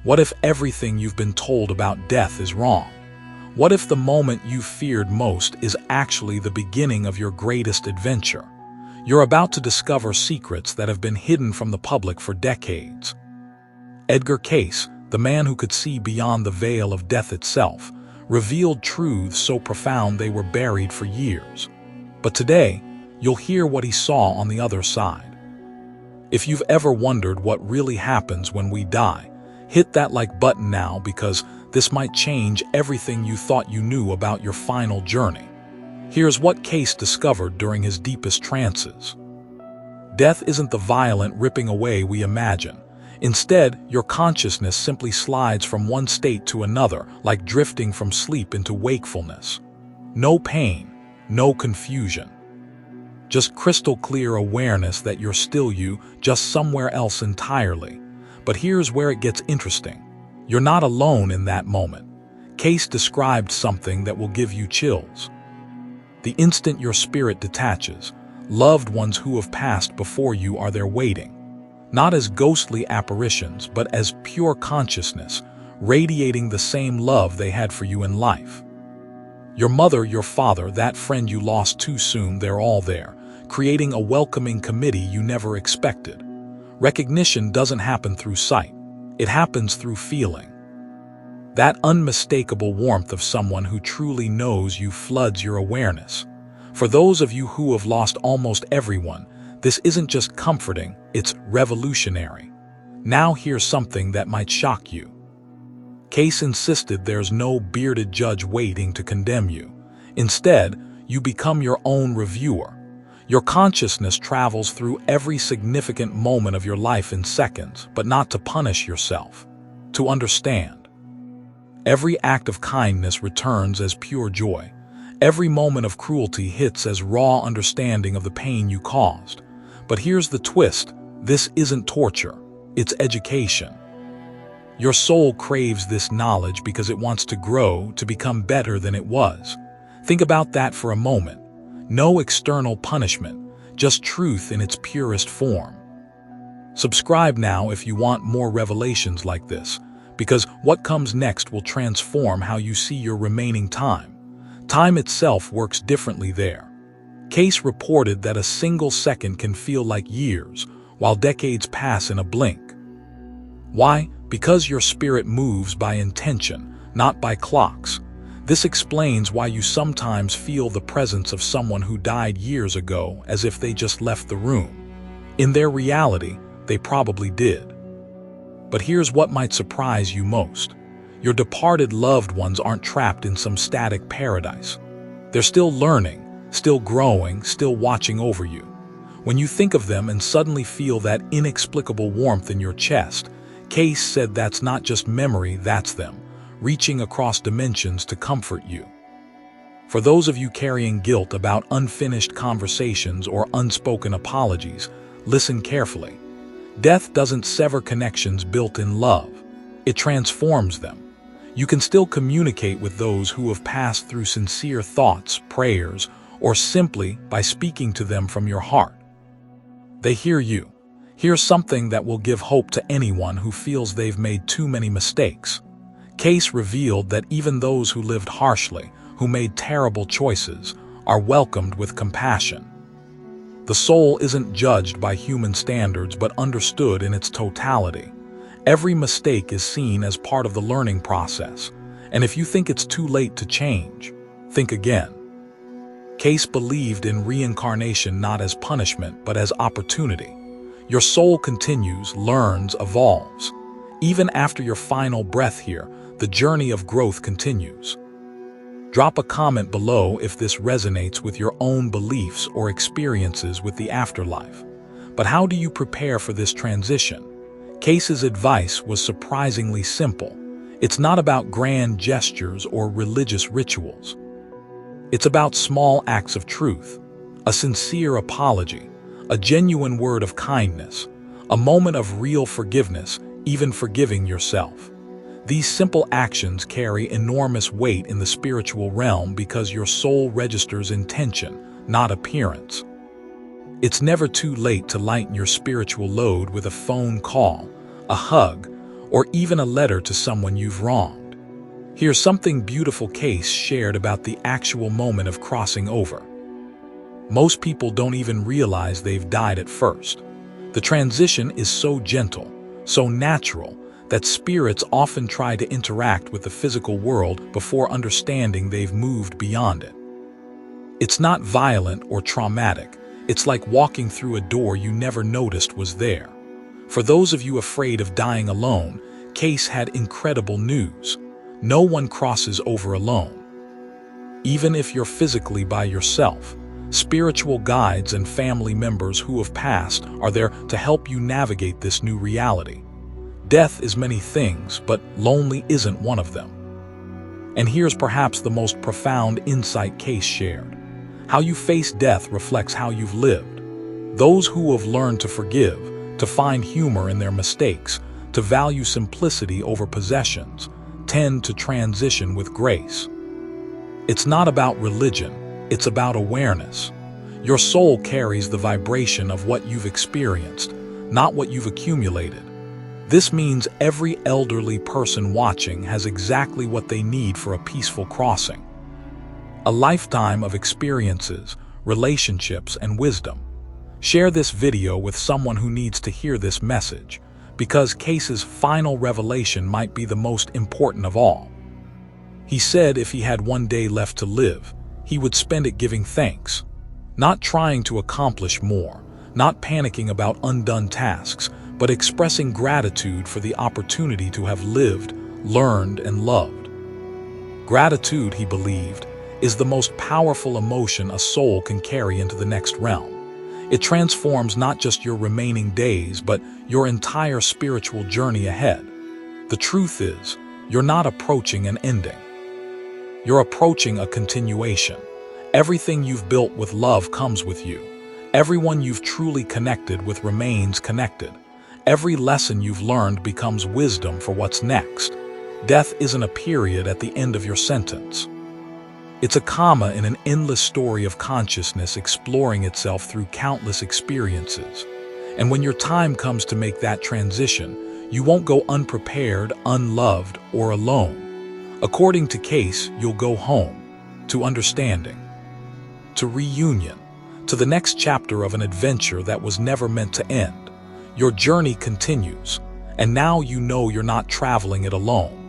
What if everything you've been told about death is wrong? What if the moment you feared most is actually the beginning of your greatest adventure? You're about to discover secrets that have been hidden from the public for decades. Edgar Cayce, the man who could see beyond the veil of death itself, revealed truths so profound they were buried for years. But today, you'll hear what he saw on the other side. If you've ever wondered what really happens when we die, hit that like button now, because this might change everything you thought you knew about your final journey. Here's what Cayce discovered during his deepest trances. Death isn't the violent ripping away we imagine. Instead, your consciousness simply slides from one state to another, like drifting from sleep into wakefulness. No pain, no confusion. Just crystal clear awareness that you're still you, just somewhere else entirely. But here's where it gets interesting. You're not alone in that moment. Cayce described something that will give you chills. The instant your spirit detaches, loved ones who have passed before you are there waiting. Not as ghostly apparitions, but as pure consciousness, radiating the same love they had for you in life. Your mother, your father, that friend you lost too soon, they're all there, creating a welcoming committee you never expected. Recognition doesn't happen through sight. It happens through feeling. That unmistakable warmth of someone who truly knows you floods your awareness. For those of you who have lost almost everyone, this isn't just comforting, it's revolutionary. Now here's something that might shock you. Cayce insisted there's no bearded judge waiting to condemn you. Instead, you become your own reviewer. Your consciousness travels through every significant moment of your life in seconds, but not to punish yourself, to understand. Every act of kindness returns as pure joy. Every moment of cruelty hits as raw understanding of the pain you caused. But here's the twist: this isn't torture, it's education. Your soul craves this knowledge because it wants to grow, to become better than it was. Think about that for a moment. No external punishment, just truth in its purest form. Subscribe now if you want more revelations like this, because what comes next will transform how you see your remaining time. Time itself works differently there. Cayce reported that a single second can feel like years, while decades pass in a blink. Why? Because your spirit moves by intention, not by clocks. This explains why you sometimes feel the presence of someone who died years ago as if they just left the room. In their reality, they probably did. But here's what might surprise you most. Your departed loved ones aren't trapped in some static paradise. They're still learning, still growing, still watching over you. When you think of them and suddenly feel that inexplicable warmth in your chest, Cayce said that's not just memory, that's them, reaching across dimensions to comfort you. For those of you carrying guilt about unfinished conversations or unspoken apologies, listen carefully. Death doesn't sever connections built in love. It transforms them. You can still communicate with those who have passed through sincere thoughts, prayers, or simply by speaking to them from your heart. They hear you. Here's something that will give hope to anyone who feels they've made too many mistakes. Cayce revealed that even those who lived harshly, who made terrible choices, are welcomed with compassion. The soul isn't judged by human standards but understood in its totality. Every mistake is seen as part of the learning process, and if you think it's too late to change, think again. Cayce believed in reincarnation not as punishment but as opportunity. Your soul continues, learns, evolves. Even after your final breath here, the journey of growth continues. Drop a comment below if this resonates with your own beliefs or experiences with the afterlife. But how do you prepare for this transition? Cayce's advice was surprisingly simple. It's not about grand gestures or religious rituals. It's about small acts of truth, a sincere apology, a genuine word of kindness, a moment of real forgiveness, even forgiving yourself. These simple actions carry enormous weight in the spiritual realm because your soul registers intention, not appearance. It's never too late to lighten your spiritual load with a phone call, a hug, or even a letter to someone you've wronged. Here's something beautiful Cayce shared about the actual moment of crossing over. Most people don't even realize they've died at first. The transition is so gentle, so natural, that spirits often try to interact with the physical world before understanding they've moved beyond it. It's not violent or traumatic. It's like walking through a door you never noticed was there. For those of you afraid of dying alone, Cayce had incredible news. No one crosses over alone. Even if you're physically by yourself, spiritual guides and family members who have passed are there to help you navigate this new reality. Death is many things, but lonely isn't one of them. And here's perhaps the most profound insight Cayce shared. How you face death reflects how you've lived. Those who have learned to forgive, to find humor in their mistakes, to value simplicity over possessions, tend to transition with grace. It's not about religion, it's about awareness. Your soul carries the vibration of what you've experienced, not what you've accumulated. This means every elderly person watching has exactly what they need for a peaceful crossing. A lifetime of experiences, relationships, and wisdom. Share this video with someone who needs to hear this message, because Cayce's final revelation might be the most important of all. He said if he had one day left to live, he would spend it giving thanks, not trying to accomplish more, not panicking about undone tasks, but expressing gratitude for the opportunity to have lived, learned, and loved. Gratitude, he believed, is the most powerful emotion a soul can carry into the next realm. It transforms not just your remaining days, but your entire spiritual journey ahead. The truth is, you're not approaching an ending. You're approaching a continuation. Everything you've built with love comes with you. Everyone you've truly connected with remains connected. Every lesson you've learned becomes wisdom for what's next. Death isn't a period at the end of your sentence. It's a comma in an endless story of consciousness exploring itself through countless experiences. And when your time comes to make that transition, you won't go unprepared, unloved, or alone. According to Cayce, you'll go home, to understanding, to reunion, to the next chapter of an adventure that was never meant to end. Your journey continues, and now you know you're not traveling it alone.